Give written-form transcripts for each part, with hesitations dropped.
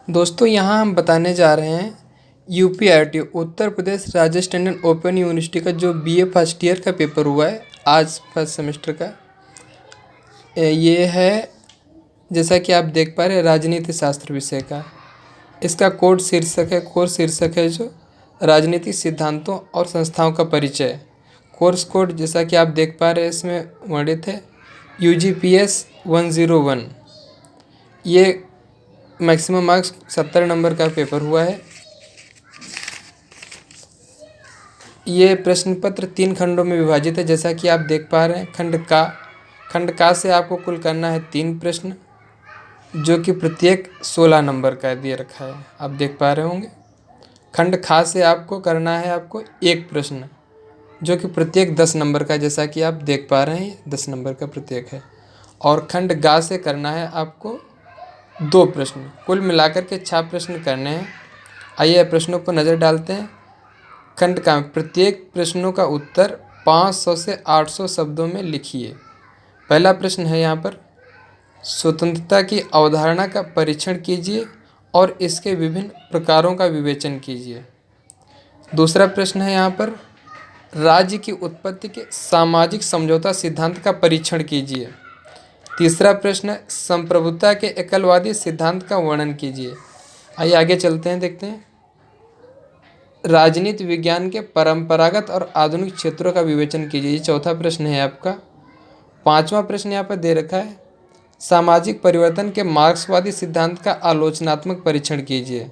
दोस्तों यहाँ हम बताने जा रहे हैं यूपीआरटी उत्तर प्रदेश राजस्थान टंडन ओपन यूनिवर्सिटी का जो बीए फर्स्ट ईयर का पेपर हुआ है आज फर्स्ट सेमेस्टर का। ये है जैसा कि आप देख पा रहे हैं राजनीति शास्त्र विषय का। इसका कोर्स शीर्षक है जो राजनीतिक सिद्धांतों और संस्थाओं का परिचय। कोर्स कोड जैसा कि आप देख पा रहे हैं इसमें वर्णित है UGPS 101। ये मैक्सिमम मार्क्स 70 नंबर का पेपर हुआ है। ये प्रश्न पत्र 3 खंडों में विभाजित है जैसा कि आप देख पा रहे हैं। खंड का से आपको कुल करना है 3 प्रश्न जो कि प्रत्येक 16 नंबर का दिए रखा है, आप देख पा रहे होंगे। खंड खा से आपको करना है एक प्रश्न जो कि प्रत्येक 10 नंबर का, जैसा कि आप देख पा रहे हैं 10 नंबर का प्रत्येक है। और खंड गा से करना है आपको 2 प्रश्न, कुल मिलाकर के 6 प्रश्न करने हैं। आइए प्रश्नों पर नज़र डालते हैं। खंड का प्रत्येक प्रश्नों का उत्तर 500 से 800 शब्दों में लिखिए। पहला प्रश्न है यहाँ पर स्वतंत्रता की अवधारणा का परीक्षण कीजिए और इसके विभिन्न प्रकारों का विवेचन कीजिए। दूसरा प्रश्न है यहाँ पर राज्य की उत्पत्ति के सामाजिक समझौता सिद्धांत का परीक्षण कीजिए। तीसरा प्रश्न है संप्रभुता के एकलवादी सिद्धांत का वर्णन कीजिए। आइए आगे चलते हैं, देखते हैं। राजनीति विज्ञान के परंपरागत और आधुनिक क्षेत्रों का विवेचन कीजिए। ये चौथा प्रश्न है आपका। पांचवा प्रश्न यहाँ पर दे रखा है सामाजिक परिवर्तन के मार्क्सवादी सिद्धांत का आलोचनात्मक परीक्षण कीजिए।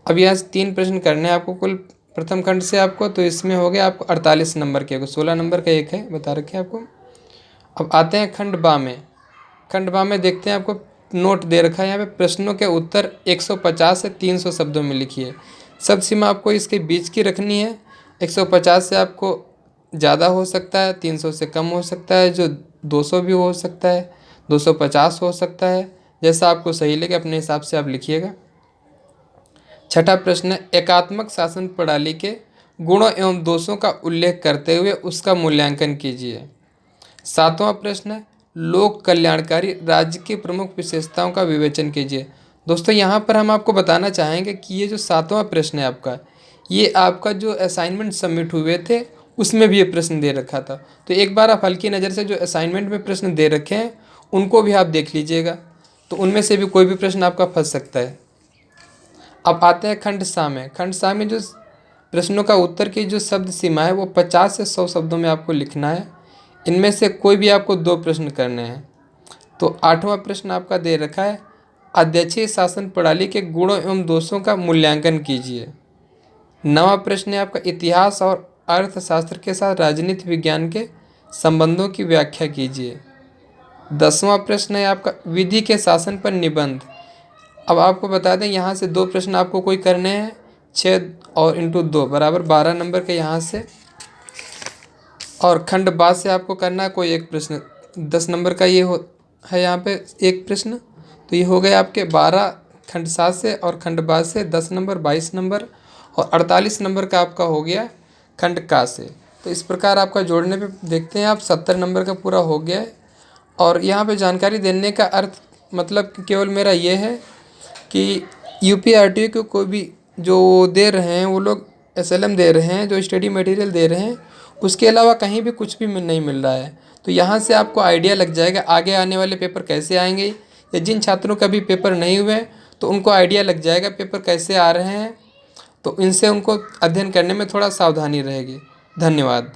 अब यहाँ 3 प्रश्न करने हैं आपको कुल प्रथम खंड से आपको, तो इसमें हो गया आपको 48 नंबर के, 16 नंबर का एक है बता रखे आपको। अब आते हैं खंड बा में। खंड बा में देखते हैं आपको नोट दे रखा है यहाँ पे प्रश्नों के उत्तर 150 से 300 शब्दों में लिखिए। शब्द सीमा आपको इसके बीच की रखनी है। 150 से आपको ज़्यादा हो सकता है, 300 से कम हो सकता है, जो 200 भी हो सकता है, 250 हो सकता है, जैसा आपको सही लगे अपने हिसाब से आप लिखिएगा। छठा प्रश्न एकात्मक शासन प्रणाली के गुणों एवं दोषों का उल्लेख करते हुए उसका मूल्यांकन कीजिए। सातवां प्रश्न लोक कल्याणकारी राज्य की प्रमुख विशेषताओं का विवेचन कीजिए। दोस्तों यहाँ पर हम आपको बताना चाहेंगे कि ये जो 7वां प्रश्न है आपका, ये आपका जो असाइनमेंट सबमिट हुए थे उसमें भी ये प्रश्न दे रखा था। तो एक बार आप हल्की नज़र से जो असाइनमेंट में प्रश्न दे रखे हैं उनको भी आप देख लीजिएगा, तो उनमें से भी कोई भी प्रश्न आपका फंस सकता है। अब आते हैं खंड सा में। खंड सा में जो प्रश्नों का उत्तर की जो शब्द सीमा है वो 50 से 100 शब्दों में आपको लिखना है। इनमें से कोई भी आपको 2 प्रश्न करने हैं। तो 8वां प्रश्न आपका दे रखा है अध्यक्षीय शासन प्रणाली के गुणों एवं दोषों का मूल्यांकन कीजिए। 9वां प्रश्न है आपका इतिहास और अर्थशास्त्र के साथ राजनीति विज्ञान के संबंधों की व्याख्या कीजिए। 10वां प्रश्न है आपका विधि के शासन पर निबंध। अब आपको बता दें यहाँ से 2 प्रश्न आपको कोई करने हैं, 6 और इंटू 2 बराबर 12 नंबर के यहाँ से। और खंड बा से आपको करना है कोई एक प्रश्न, 10 नंबर का ये है यहाँ पे एक प्रश्न। तो ये हो गए आपके 12 खंड सा से, और खंड बा से 10 नंबर, 22 नंबर, और 48 नंबर का आपका हो गया खंड का से। तो इस प्रकार आपका जोड़ने पे देखते हैं आप 70 नंबर का पूरा हो गया है। और यहाँ पे जानकारी देने का अर्थ मतलब कि केवल मेरा ये है कि यूपीआरटी को कोई भी जो दे रहे हैं वो लोग SLM दे रहे हैं, जो स्टडी मटेरियल दे रहे हैं, उसके अलावा कहीं भी कुछ भी नहीं मिल रहा है। तो यहाँ से आपको आइडिया लग जाएगा आगे आने वाले पेपर कैसे आएंगे, या जिन छात्रों का भी पेपर नहीं हुए तो उनको आइडिया लग जाएगा पेपर कैसे आ रहे हैं। तो इनसे उनको अध्ययन करने में थोड़ा सावधानी रहेगी। धन्यवाद।